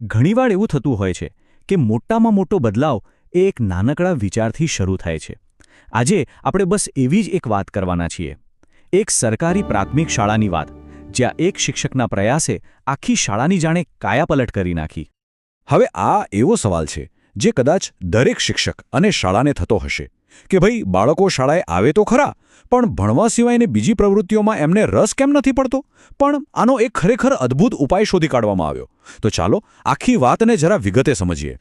ઘણીવાર એવું થતું હોય છે કે મોટામાં મોટો બદલાવ એ એક નાનકડા વિચારથી શરૂ થાય છે. આજે આપણે બસ એવી જ એક વાત કરવાના છીએ. એક સરકારી પ્રાથમિક શાળાની વાત, જ્યાં એક શિક્ષકના પ્રયાસે આખી શાળાની જાણે કાયાપલટ કરી નાખી. હવે આ એવો સવાલ છે જે કદાચ દરેક શિક્ષક અને શાળાને થતો હશે કે ભાઈ, બાળકો શાળાએ આવે તો ખરા, પણ ભણવા સિવાયની બીજી પ્રવૃત્તિઓમાં એમને રસ કેમ નથી પડતો? પણ આનો એક ખરેખર અદ્ભુત ઉપાય શોધી કાઢવામાં આવ્યો. તો ચાલો આખી વાતને જરા વિગતે સમજીએ.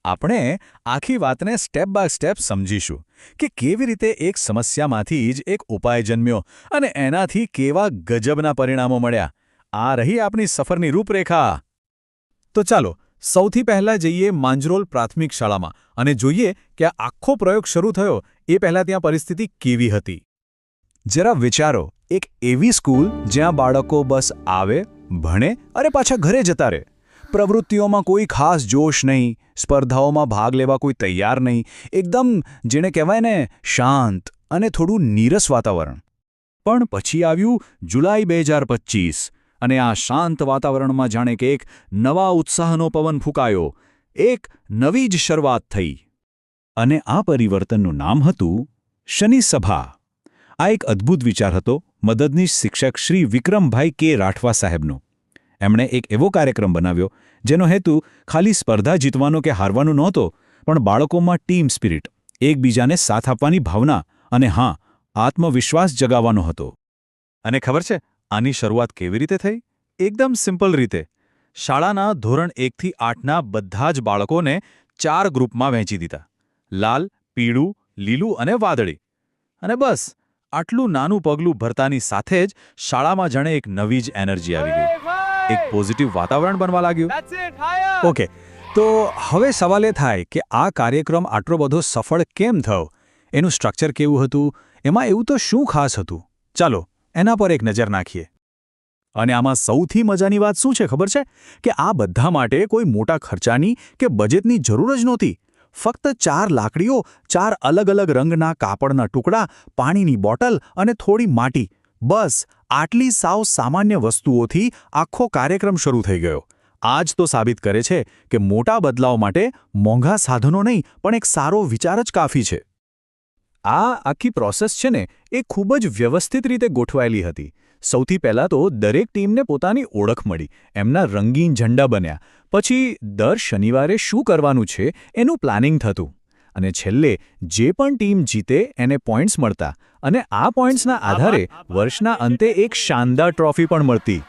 આપણે આખી વાતને સ્ટેપ બાય સ્ટેપ સમજીશું કે કેવી રીતે એક સમસ્યામાંથી જ એક ઉપાય જન્મ્યો અને એનાથી કેવા ગજબના પરિણામો મળ્યા. આ રહી આપણી સફરની રૂપરેખા. તો ચાલો સૌથી પહેલાં જઈએ માંજરોલ પ્રાથમિક શાળામાં અને જોઈએ કે આ આખો પ્રયોગ શરૂ થયો એ પહેલાં ત્યાં પરિસ્થિતિ કેવી હતી. જરા વિચારો, એક એવી સ્કૂલ જ્યાં બાળકો બસ આવે, ભણે અને પાછા ઘરે જતા રહે. પ્રવૃત્તિઓમાં કોઈ ખાસ જોશ નહીં, સ્પર્ધાઓમાં ભાગ લેવા કોઈ તૈયાર નહીં, એકદમ જેને કહેવાય ને શાંત અને થોડું નીરસ વાતાવરણ. પણ પછી આવ્યું જુલાઈ 2025 અને આ શાંત વાતાવરણમાં જાણે કે એક નવા ઉત્સાહનો પવન ફૂંકાયો, એક નવી જ શરૂઆત થઈ. અને આ પરિવર્તનનું નામ હતું શનિ સભા. આ એક અદ્ભુત વિચાર હતો મદદનીશ શિક્ષક શ્રી વિક્રમભાઈ કે રાઠવા સાહેબનો. એમણે એક એવો કાર્યક્રમ બનાવ્યો જેનો હેતુ ખાલી સ્પર્ધા જીતવાનો કે હારવાનો નહોતો, પણ બાળકોમાં ટીમ સ્પિરિટ, એકબીજાને સાથ આપવાની ભાવના અને હા, આત્મવિશ્વાસ જગાવવાનો હતો. અને ખબર છે આની શરૂઆત કેવી રીતે થઈ? એકદમ સિમ્પલ રીતે. શાળાના ધોરણ 1 થી 8ના બધા જ બાળકોને 4 ગ્રુપમાં વહેંચી દીધા: લાલ, પીળું, લીલું અને વાદળી. અને બસ આટલું નાનું પગલું ભરતાની સાથે જ શાળામાં જાણે એક નવી જ એનર્જી આવી ગઈ. એક પોઝિટિવ વાતાવરણ બનવા લાગ્યું. ઓકે, તો હવે સવાલ એ થાય કે આ કાર્યક્રમ આટલો બધો સફળ કેમ થયો? એનું સ્ટ્રક્ચર કેવું હતું? એમાં એવું તો શું ખાસ હતું? ચાલો એના પર એક નજર નાખીએ. અને આમાં સૌથી મજાની વાત શું છે ખબર છે? કે આ બધા માટે કોઈ મોટા ખર્ચાની કે બજેટની જરૂર જ નહોતી. ફક્ત 4 લાકડીઓ, 4 અલગ અલગ રંગના કાપડના ટુકડા, પાણીની બોટલ અને થોડી માટી, બસ આટલી સાવ સામાન્ય વસ્તુઓથી આખો કાર્યક્રમ શરૂ થઈ ગયો. આ જ તો સાબિત કરે છે કે મોટા બદલાવ માટે મોંઘા સાધનો નહીં, પણ એક સારો વિચાર જ કાફી છે. આ આખી પ્રોસેસ છે ને, એ ખૂબ જ વ્યવસ્થિત રીતે ગોઠવાયેલી હતી. સૌથી પહેલાં તો દરેક ટીમને પોતાની ઓળખ મળી, એમના રંગીન ઝંડા બન્યા. પછી દર શનિવારે શું કરવાનું છે એનું પ્લાનિંગ થતું. અને છેલ્લે જે પણ ટીમ જીતે એને પોઈન્ટ્સ મળતા, અને આ પોઈન્ટ્સના આધારે વર્ષના અંતે એક શાનદાર ટ્રોફી પણ મળતી.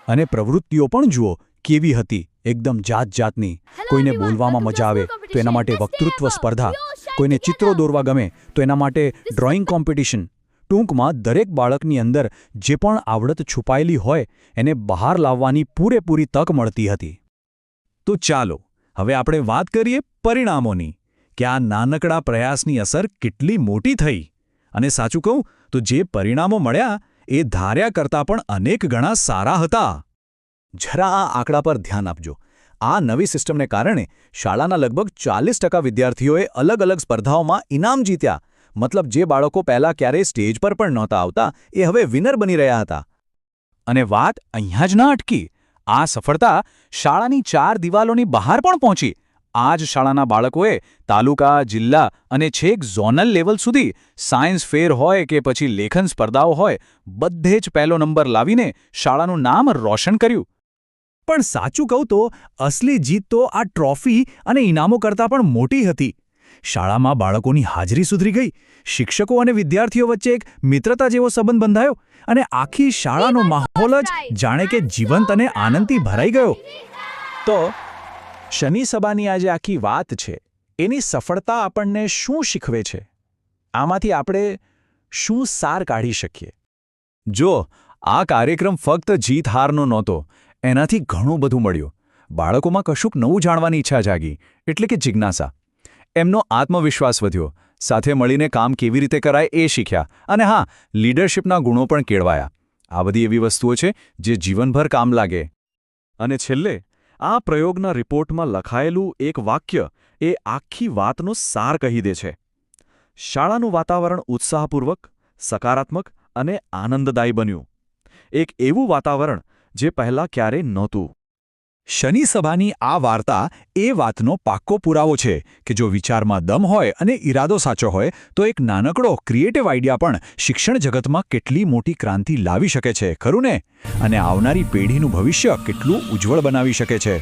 અને પ્રવૃત્તિઓ પણ જુઓ કેવી હતી, એકદમ જાતજાતની. કોઈને બોલવામાં મજા આવે તો એના માટે વક્તૃત્વ સ્પર્ધા, કોઈને ચિત્રો દોરવા ગમે તો એના માટે ડ્રોઈંગ કોમ્પિટિશન. ટૂંકમાં દરેક બાળકની અંદર જે પણ આવડત છુપાયેલી હોય એને બહાર લાવવાની પૂરેપૂરી તક મળતી હતી. તો ચાલો હવે આપણે વાત કરીએ પરિણામોની, કે આ નાનકડા પ્રયાસની અસર કેટલી મોટી થઈ. અને સાચું કહું તો જે પરિણામો મળ્યા એ ધાર્યા કરતાં પણ અનેક ગણા સારા હતા. જરા આ આંકડા પર ધ્યાન આપજો. આ નવી સિસ્ટમને કારણે શાળાના લગભગ 40% વિદ્યાર્થીઓએ અલગ અલગ સ્પર્ધાઓમાં ઇનામ જીત્યા. મતલબ જે બાળકો પહેલાં ક્યારેય સ્ટેજ પર પણ નહોતા આવતા એ હવે વિનર બની રહ્યા હતા. અને વાત અહીંયા જ ન અટકી. આ સફળતા શાળાની 4 દિવાલોની બહાર પણ પહોંચી. આ જ શાળાના બાળકોએ તાલુકા, જિલ્લા અને છેક ઝોનલ લેવલ સુધી સાયન્સ ફેર હોય કે પછી લેખન સ્પર્ધાઓ હોય, બધે જ પહેલો નંબર લાવીને શાળાનું નામ રોશન કર્યું. પણ સાચું કહું તો અસલી જીત તો આ ટ્રોફી અને ઇનામો કરતાં પણ મોટી હતી. શાળામાં બાળકોની હાજરી સુધરી ગઈ, શિક્ષકો અને વિદ્યાર્થીઓ વચ્ચે એક મિત્રતા જેવો સંબંધ બંધાયો અને આખી શાળાનો માહોલ જ જાણે કે જીવંત અને આનંદથી ભરાઈ ગયો. તો શનિ સભાની આ જે આખી વાત છે એની સફળતા આપણને શું શીખવે છે? આમાંથી આપણે શું સાર કાઢી શકીએ? જો આ કાર્યક્રમ ફક્ત જીત હારનો નહોતો, એનાથી ઘણું બધું મળ્યું. બાળકોમાં કશુંક નવું જાણવાની ઈચ્છા જાગી, એટલે કે જિજ્ઞાસા. એમનો આત્મવિશ્વાસ વધ્યો, સાથે મળીને કામ કેવી રીતે કરાય એ શીખ્યા, અને હા, લીડરશિપના ગુણો પણ કેળવાયા. આ બધી એવી વસ્તુઓ છે જે જીવનભર કામ લાગે. અને છેલ્લે આ પ્રયોગના રિપોર્ટમાં લખાયેલું એક વાક્ય એ આખી વાતનો સાર કહી દે છે. શાળાનું વાતાવરણ ઉત્સાહપૂર્વક, સકારાત્મક અને આનંદદાયી બન્યું. એક એવું વાતાવરણ જે પહેલાં ક્યારેય નહોતું. શનિ સભાની આ વાર્તા એ વાતનો પાક્કો પુરાવો છે કે જો વિચારમાં દમ હોય અને ઈરાદો સાચો હોય તો એક નાનકડો ક્રિએટિવ આઈડિયા પણ શિક્ષણ જગતમાં કેટલી મોટી ક્રાંતિ લાવી શકે છે, ખરું ને? અને આવનારી પેઢીનું ભવિષ્ય કેટલું ઉજ્જવળ બનાવી શકે છે.